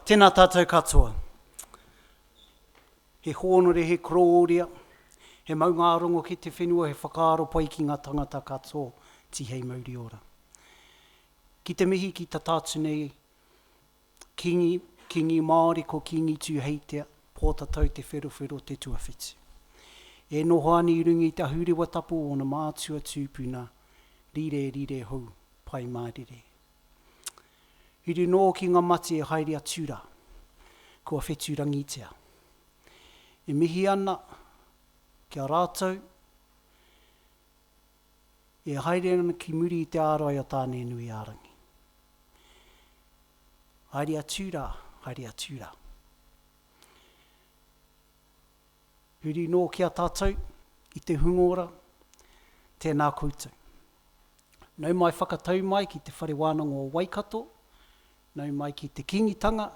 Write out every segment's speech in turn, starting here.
Tēnā tātou katoa. He hōnore, he korōria, he maunga rongo ki te whenua, he whakaaro pai ki ngā tangata katoa, tihei mauri ora. Ki te mihi ki ta tātu nei, kingi Māori ko kingi tū heitea, pōta tau te whero te tuawhitu. E noho ani i rungi te huriwa tapu o na mātua tūpuna, rire hou, pai mārire. Hiri nō ki ngā mati e haere atura, kua whetu rangitea. E mihi ana, kia rātou, e haere ana ki muri i te ārai o tāne nui ārangi. Haere atura, haere atura. Hiri nō kia tātou, i te hungora, tēnā koutou. Nau mai whakatau mai ki te whare wānanga o Waikato, nau mai ki te kingitanga,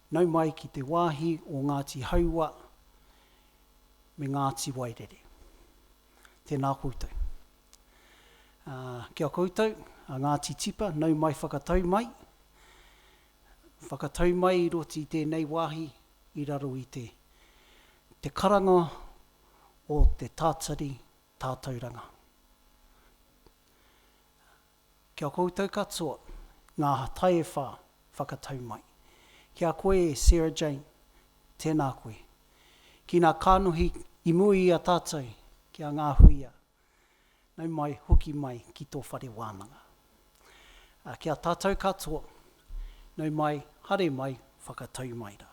nau mai ki te wāhi o Ngāti Haua, me Ngāti Wairere. Tēnā koutou. Kia koutou, a Ngāti Tipa, nau mai whakatau mai. Whakatau mai i roti tēnei wāhi, i raro i te karanga o te tātari tātauranga. Kia koutou katoa, ngā tae whā whakatau mai. Kia koe, Sarah Jane, tēnā koe. Ki ngā kānohi i mui a tātou, kia ngā huia, nau mai hoki mai ki tō whare wānanga. Kia tātou katoa, nau mai, hare mai, whakatau mai ra.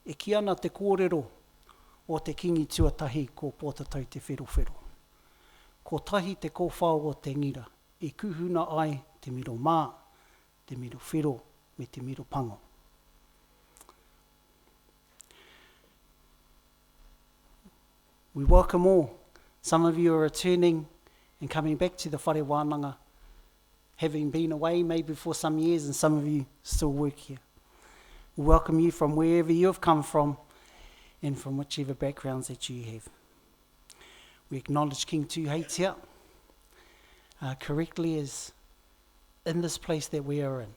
E ki ana te kōrero o te kingi tuatahi ko pōtatau te whero. Ko tahi te kōwhao o te ngira, e kuhuna ai te miro mā, te miro whero, me te miro pango. We welcome all. Some of you are returning and coming back to the whare wānanga, having been away maybe for some years, and some of you still work here. We welcome you from wherever you have come from and from whichever backgrounds that you have. We acknowledge King Tūheitia correctly as in this place that we are in.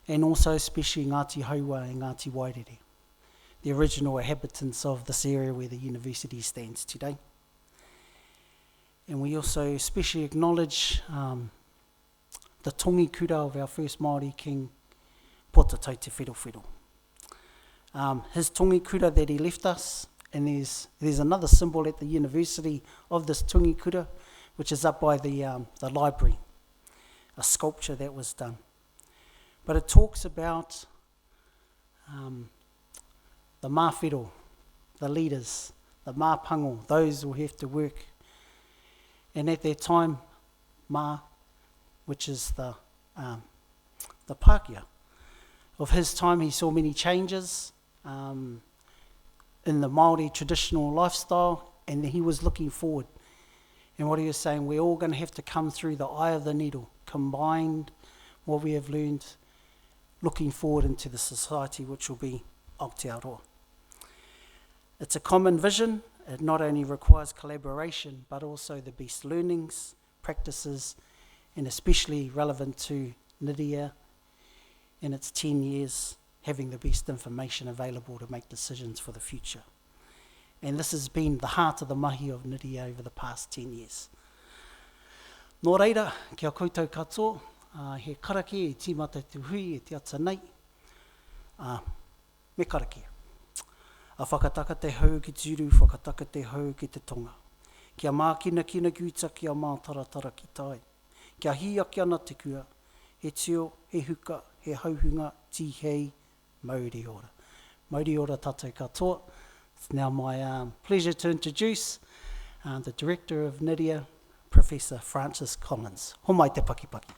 And also especially Ngāti Haua and Ngāti Wairere, the original inhabitants of this area where the university stands today. And we also especially acknowledge the tongi kura of our first Māori king, Pōtatau te Whero. His tongi kura that he left us, and there's another symbol at the university of this tongi kura, which is up by the library, a sculpture that was done. But it talks about the māwhero, the leaders, the māpango, those who have to work. And at that time, mā, which is the Pākehā, of his time he saw many changes in the Māori traditional lifestyle, and he was looking forward. And what he was saying, we're all going to have to come through the eye of the needle, combined what we have learned, looking forward into the society which will be Aotearoa. It's a common vision. It not only requires collaboration, but also the best learnings, practices, and especially relevant to NIDEA in its 10 years, having the best information available to make decisions for the future. And this has been the heart of the mahi of NIDEA over the past 10 years. Nō reira, kia koutou katoa, he karake e tīmata te hui e te ata nei, me karake. A whakataka te hau ki tūru, whakataka te hau ki te tonga. Kia mākina kina kiuta, kia mātaratara ki tai. Kia hiaki ana te kua, he tio, he huka, he hauhunga, tihei, mauri ora. Mauri ora tātou katoa. It's now my pleasure to introduce the Director of NIDEA, Professor Francis Collins. Homai te pakipaki.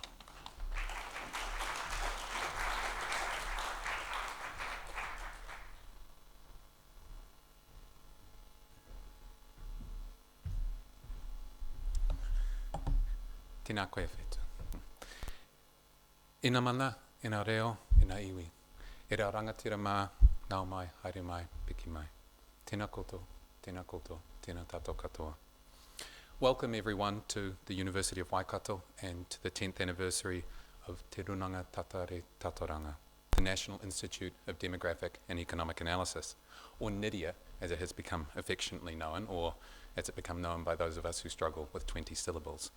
Tēnā koe whetu. Ina mana, ina reo, ina iwi. E reo rangatira mā, nau mai, haere mai, piki mai. Tēnā koutou, tēnā tātou katoa. Welcome everyone to the University of Waikato and to the 10th anniversary of Te Runanga Tatare Tatoranga, the National Institute of Demographic and Economic Analysis, or NIDEA as it has become affectionately known, or as it become known by those of us who struggle with 20 syllables.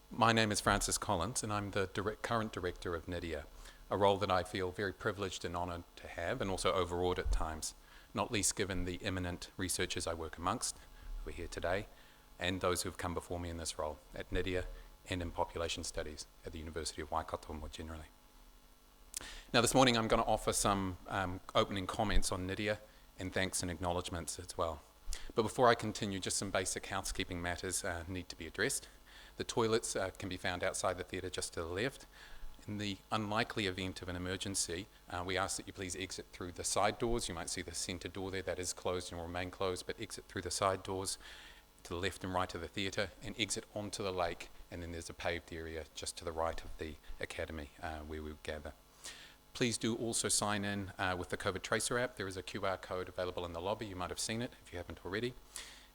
My name is Francis Collins, and I'm the current director of NIDEA, a role that I feel very privileged and honoured to have, and also overawed at times, not least given the eminent researchers I work amongst, who are here today, and those who have come before me in this role at NIDEA and in population studies at the University of Waikato more generally. Now this morning I'm going to offer some opening comments on NIDEA and thanks and acknowledgements as well. But before I continue, just some basic housekeeping matters need to be addressed. The toilets can be found outside the theatre just to the left. In the unlikely event of an emergency, we ask that you please exit through the side doors. You might see the centre door there, that is closed and will remain closed, but exit through the side doors to the left and right of the theatre and exit onto the lake, and then there's a paved area just to the right of the academy where we gather. Please do also sign in with the COVID Tracer app. There is a QR code available in the lobby. You might have seen it if you haven't already.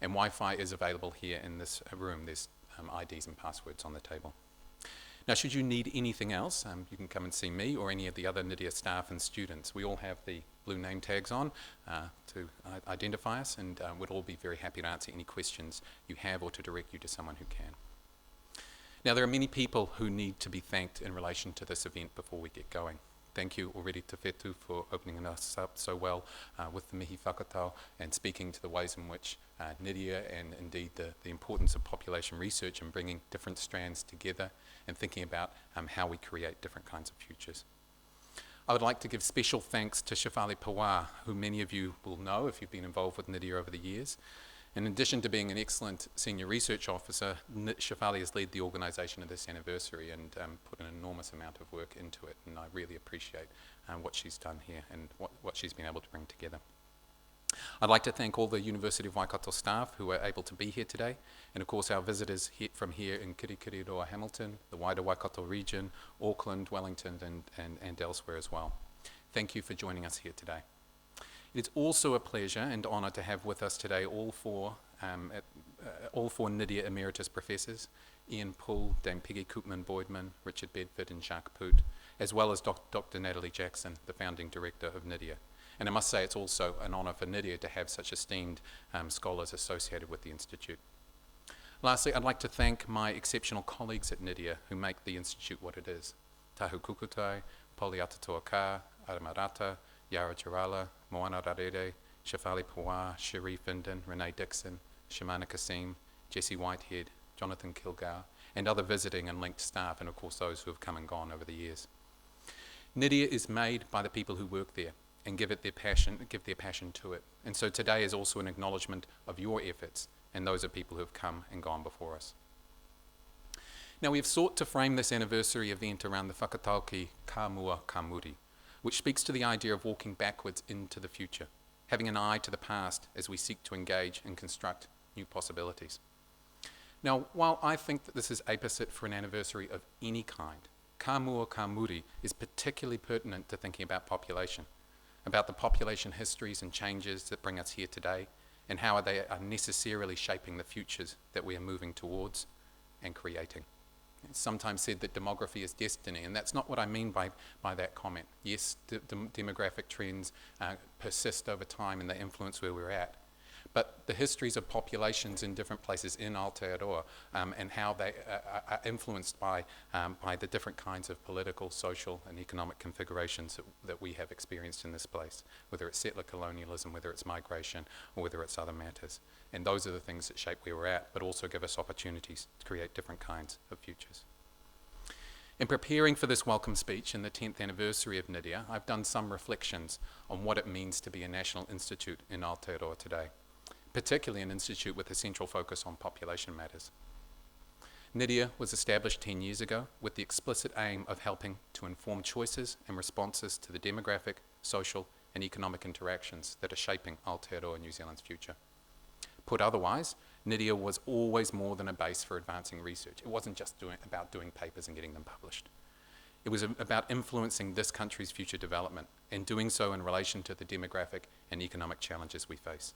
And Wi-Fi is available here in this room. There's IDs and passwords on the table. Now, should you need anything else, you can come and see me or any of the other NIDEA staff and students. We all have the blue name tags on to identify us, and we'd all be very happy to answer any questions you have or to direct you to someone who can. Now, there are many people who need to be thanked in relation to this event before we get going. Thank you already to Whetu for opening us up so well with the mihi whakatau and speaking to the ways in which NIDEA and indeed the importance of population research and bringing different strands together and thinking about how we create different kinds of futures. I would like to give special thanks to Shefali Pawar, who many of you will know if you've been involved with NIDEA over the years. In addition to being an excellent senior research officer, Shefali has led the organisation of this anniversary and put an enormous amount of work into it, and I really appreciate what she's done here and what she's been able to bring together. I'd like to thank all the University of Waikato staff who are able to be here today, and of course our visitors from here in Kirikiriroa, Hamilton, the wider Waikato region, Auckland, Wellington and elsewhere as well. Thank you for joining us here today. It's also a pleasure and honour to have with us today all four NIDEA Emeritus Professors, Ian Poole, Dame Peggy Koopman-Boydman, Richard Bedford and Jacques Poot, as well as Dr. Natalie Jackson, the founding director of NIDEA. And I must say it's also an honour for NIDEA to have such esteemed scholars associated with the Institute. Lastly, I'd like to thank my exceptional colleagues at NIDEA who make the Institute what it is. Tahu Kukutai, Poli Atatoa, Aramarata, Yara Jarala, Moana Rarere, Shefali Pawar, Cherie Finden, Renee Dixon, Shimana Kasim, Jesse Whitehead, Jonathan Kilgour, and other visiting and linked staff, and of course those who have come and gone over the years. NIDEA is made by the people who work there and give their passion to it. And so today is also an acknowledgement of your efforts and those of people who have come and gone before us. Now, we have sought to frame this anniversary event around the whakatauki ka mua ka muri, which speaks to the idea of walking backwards into the future, having an eye to the past as we seek to engage and construct new possibilities. Now, while I think that this is apposite for an anniversary of any kind, ka mua ka muri is particularly pertinent to thinking about population, about the population histories and changes that bring us here today, and how they are necessarily shaping the futures that we are moving towards and creating. It's sometimes said that demography is destiny, and that's not what I mean by that comment. Yes, demographic trends persist over time and they influence where we're at. But the histories of populations in different places in Aotearoa and how they are influenced by the different kinds of political, social and economic configurations that we have experienced in this place, whether it's settler colonialism, whether it's migration, or whether it's other matters. And those are the things that shape where we're at, but also give us opportunities to create different kinds of futures. In preparing for this welcome speech in the 10th anniversary of NIDEA, I've done some reflections on what it means to be a national institute in Aotearoa today, particularly an institute with a central focus on population matters. NIDEA was established 10 years ago with the explicit aim of helping to inform choices and responses to the demographic, social and economic interactions that are shaping Aotearoa New Zealand's future. Put otherwise, NIDEA was always more than a base for advancing research. It wasn't just about doing papers and getting them published. It was about influencing this country's future development and doing so in relation to the demographic and economic challenges we face.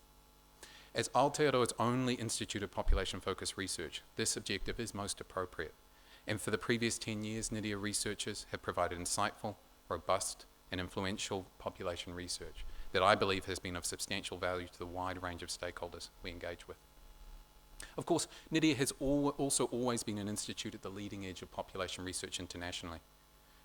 As Aotearoa's only institute of population-focused research, this objective is most appropriate. And for the previous 10 years, NIDEA researchers have provided insightful, robust, and influential population research that I believe has been of substantial value to the wide range of stakeholders we engage with. Of course, NIDEA has also always been an institute at the leading edge of population research internationally.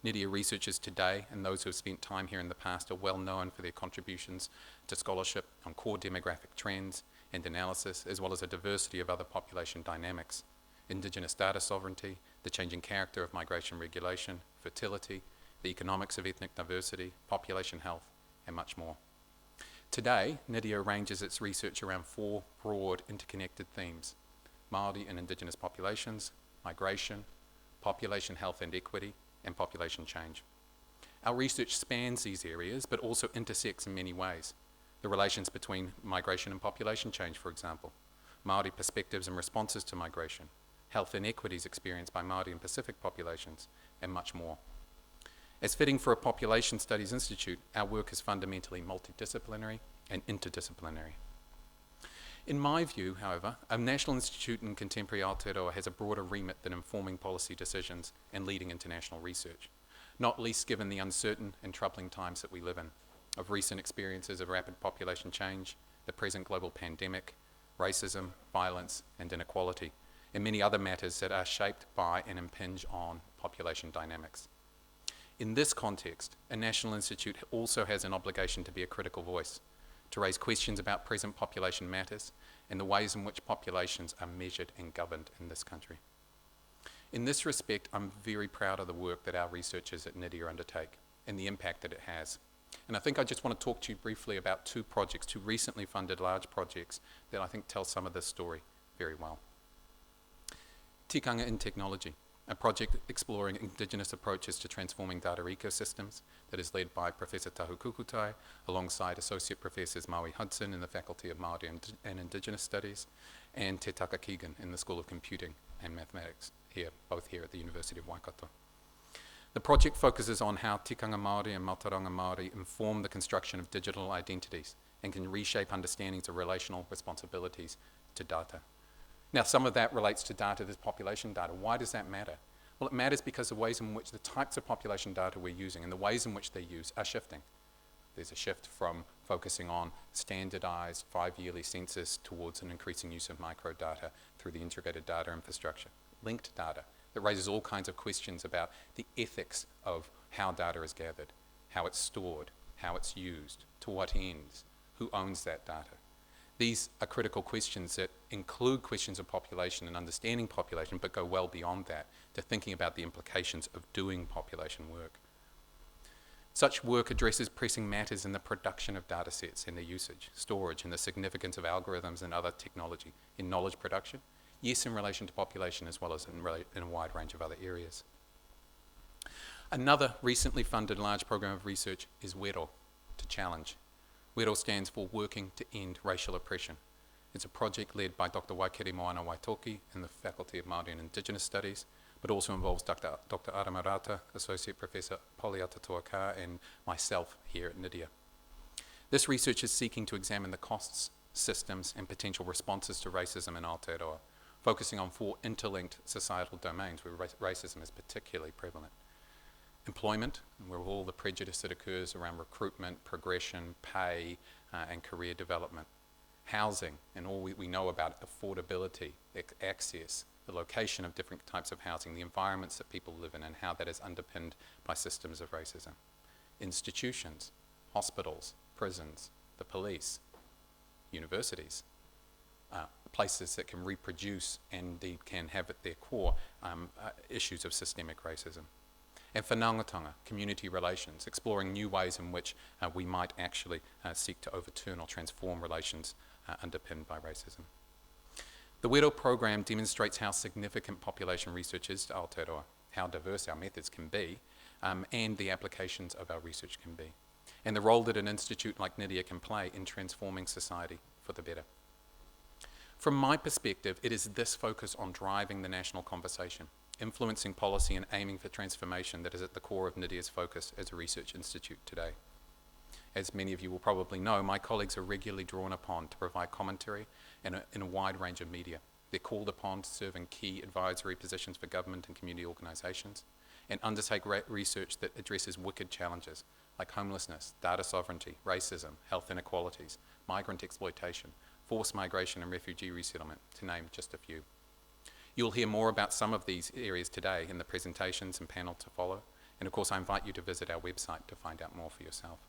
NIDEA researchers today and those who have spent time here in the past are well known for their contributions to scholarship on core demographic trends and analysis, as well as a diversity of other population dynamics: Indigenous data sovereignty, the changing character of migration regulation, fertility, the economics of ethnic diversity, population health, and much more. Today, NIDEA arranges its research around 4 broad interconnected themes: Māori and Indigenous populations, migration, population health and equity, and population change. Our research spans these areas, but also intersects in many ways. The relations between migration and population change, for example, Māori perspectives and responses to migration, health inequities experienced by Māori and Pacific populations, and much more. As fitting for a population studies institute, our work is fundamentally multidisciplinary and interdisciplinary. In my view, however, a National Institute in Contemporary Aotearoa has a broader remit than informing policy decisions and leading international research, not least given the uncertain and troubling times that we live in, of recent experiences of rapid population change, the present global pandemic, racism, violence, and inequality, and many other matters that are shaped by and impinge on population dynamics. In this context, a National Institute also has an obligation to be a critical voice, to raise questions about present population matters and the ways in which populations are measured and governed in this country. In this respect, I'm very proud of the work that our researchers at NIDEA undertake and the impact that it has. And I think I just want to talk to you briefly about 2 projects, 2 recently funded large projects that I think tell some of this story very well. Tikanga in Technology, a project exploring Indigenous approaches to transforming data ecosystems that is led by Professor Tahu Kukutai alongside Associate Professors Maui Hudson in the Faculty of Māori and Indigenous Studies and Te Taka Keegan in the School of Computing and Mathematics, both here at the University of Waikato. The project focuses on how tikanga Māori and Mātauranga Māori inform the construction of digital identities and can reshape understandings of relational responsibilities to data. Now, some of that relates to data, this population data. Why does that matter? Well, it matters because the ways in which the types of population data we're using and the ways in which they're used are shifting. There's a shift from focusing on standardized 5-yearly census towards an increasing use of microdata through the integrated data infrastructure, linked data, that raises all kinds of questions about the ethics of how data is gathered, how it's stored, how it's used, to what ends, who owns that data. These are critical questions that include questions of population and understanding population, but go well beyond that to thinking about the implications of doing population work. Such work addresses pressing matters in the production of data sets and their usage, storage, and the significance of algorithms and other technology in knowledge production, yes, in relation to population as well as in a wide range of other areas. Another recently funded large program of research is WERO, to challenge. WERO stands for Working to End Racial Oppression. It's a project led by Dr. Waikere Moana Waitoki in the Faculty of Māori and Indigenous Studies, but also involves Dr. Aramarata, Associate Professor Poliata Tuaka, and myself here at NIDEA. This research is seeking to examine the costs, systems, and potential responses to racism in Aotearoa, focusing on 4 interlinked societal domains where racism is particularly prevalent. Employment, where all the prejudice that occurs around recruitment, progression, pay, and career development. Housing, and all we know about affordability, access, the location of different types of housing, the environments that people live in, and how that is underpinned by systems of racism. Institutions, hospitals, prisons, the police, universities, places that can reproduce and indeed can have at their core issues of systemic racism. And whanaungatanga, community relations, exploring new ways in which we might actually seek to overturn or transform relations underpinned by racism. The WERO program demonstrates how significant population research is to Aotearoa, how diverse our methods can be, and the applications of our research can be, and the role that an institute like NIDEA can play in transforming society for the better. From my perspective, it is this focus on driving the national conversation, influencing policy and aiming for transformation that is at the core of NIDEA's focus as a research institute today. As many of you will probably know, my colleagues are regularly drawn upon to provide commentary in a wide range of media, They're called upon to serve in key advisory positions for government and community organisations and undertake research that addresses wicked challenges like homelessness, data sovereignty, racism, health inequalities, migrant exploitation, forced migration and refugee resettlement, to name just a few. You'll hear more about some of these areas today in the presentations and panel to follow. And of course, I invite you to visit our website to find out more for yourself.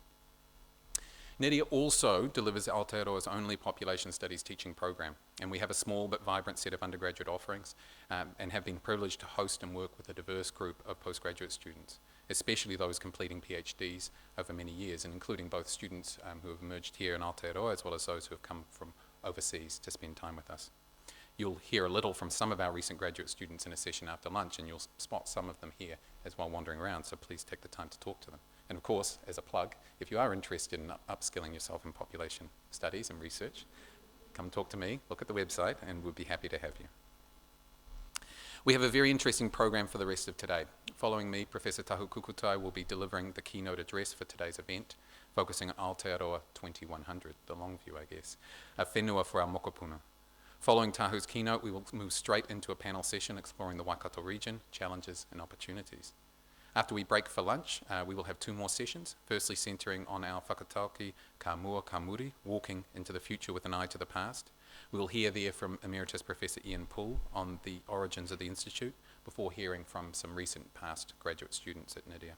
NIDEA also delivers Aotearoa's only population studies teaching program, and we have a small but vibrant set of undergraduate offerings and have been privileged to host and work with a diverse group of postgraduate students, especially those completing PhDs over many years, and including both students who have emerged here in Aotearoa as well as those who have come from overseas to spend time with us. You'll hear a little from some of our recent graduate students in a session after lunch, and you'll spot some of them here as well wandering around, so please take the time to talk to them. And of course, as a plug, if you are interested in upskilling yourself in population studies and research, come talk to me, look at the website, and we'll be happy to have you. We have a very interesting program for the rest of today. Following me, Professor Tahu Kukutai will be delivering the keynote address for today's event, focusing on Aotearoa 2100, the long view, I guess, a whenua for our mokopuna. Following Tahu's keynote, we will move straight into a panel session exploring the Waikato region, challenges and opportunities. After we break for lunch, we will have two more sessions, firstly centering on our whakatauki ka mua ka muri, walking into the future with an eye to the past. We will hear there from Emeritus Professor Ian Poole on the origins of the Institute, before hearing from some recent past graduate students at NIDEA.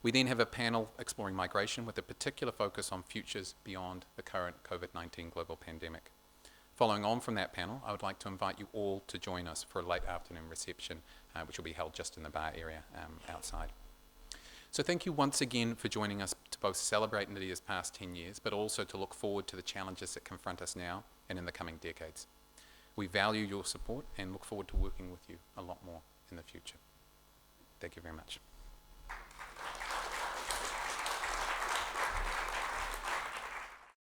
We then have a panel exploring migration with a particular focus on futures beyond the current COVID-19 global pandemic. Following on from that panel, I would like to invite you all to join us for a late afternoon reception, which will be held just in the bar area outside. So thank you once again for joining us to both celebrate NIDEA's past 10 years, but also to look forward to the challenges that confront us now and in the coming decades. We value your support and look forward to working with you a lot more in the future. Thank you very much.